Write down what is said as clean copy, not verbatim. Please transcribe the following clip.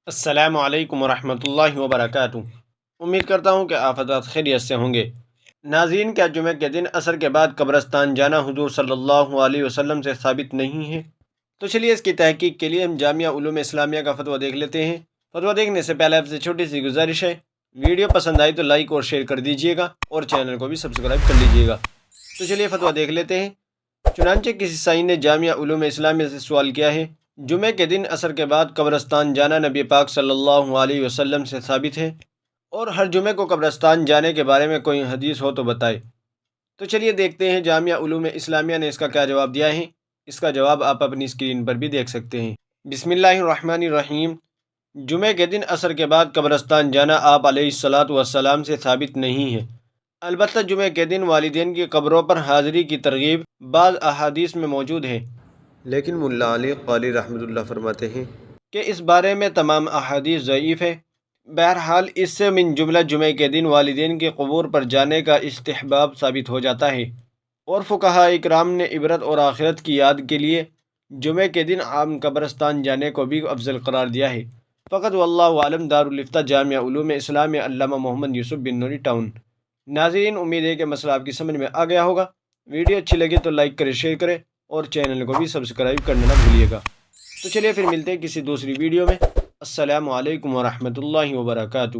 السلام علیکم ورحمۃ اللہ وبرکاتہ۔ امید کرتا ہوں کہ آپ حضرات خیریت سے ہوں گے۔ ناظرین، کیا جمعہ کے دن عصر کے بعد قبرستان جانا حضور صلی اللہ علیہ وسلم سے ثابت نہیں ہے؟ تو چلیے اس کی تحقیق کے لیے ہم جامعہ علوم اسلامیہ کا فتویٰ دیکھ لیتے ہیں۔ فتویٰ دیکھنے سے پہلے آپ سے چھوٹی سی گزارش ہے، ویڈیو پسند آئی تو لائک اور شیئر کر دیجیے گا اور چینل کو بھی سبسکرائب کر لیجیے گا۔ تو چلیے فتویٰ دیکھ لیتے ہیں۔ چنانچہ کسی سائی نے جامعہ علوم اسلامیہ سے سوال کیا ہے، جمعے کے دن عصر کے بعد قبرستان جانا نبی پاک صلی اللہ علیہ وسلم سے ثابت ہے، اور ہر جمعے کو قبرستان جانے کے بارے میں کوئی حدیث ہو تو بتائے۔ تو چلیے دیکھتے ہیں جامعہ علوم اسلامیہ نے اس کا کیا جواب دیا ہے۔ اس کا جواب آپ اپنی اسکرین پر بھی دیکھ سکتے ہیں۔ بسم اللہ الرحمن الرحیم۔ جمعے کے دن عصر کے بعد قبرستان جانا آپ علیہ الصلاۃ والسلام سے ثابت نہیں ہے، البتہ جمعے کے دن والدین کی قبروں پر حاضری کی ترغیب بعض احادیث میں موجود ہے، لیکن ملا علی قاری رحمۃ اللہ فرماتے ہیں کہ اس بارے میں تمام احادیث ضعیف ہے۔ بہرحال اس سے من جملہ جمعے کے دن والدین کے قبور پر جانے کا استحباب ثابت ہو جاتا ہے، اور فقہاء اکرام نے عبرت اور آخرت کی یاد کے لیے جمعے کے دن عام قبرستان جانے کو بھی افضل قرار دیا ہے۔ فقط واللہ عالم۔ دارالفتہ جامعہ علوم اسلامیہ، علامہ محمد یوسف بن نوری، ٹاؤن۔ ناظرین، امید ہے کہ مسئلہ آپ کی سمجھ میں آ گیا ہوگا۔ ویڈیو اچھی لگے تو لائک کرے، شیئر کرے اور چینل کو بھی سبسکرائب کرنا نہ بھولیے گا۔ تو چلیے پھر ملتے ہیں کسی دوسری ویڈیو میں۔ السلام علیکم ورحمۃ اللہ وبرکاتہ۔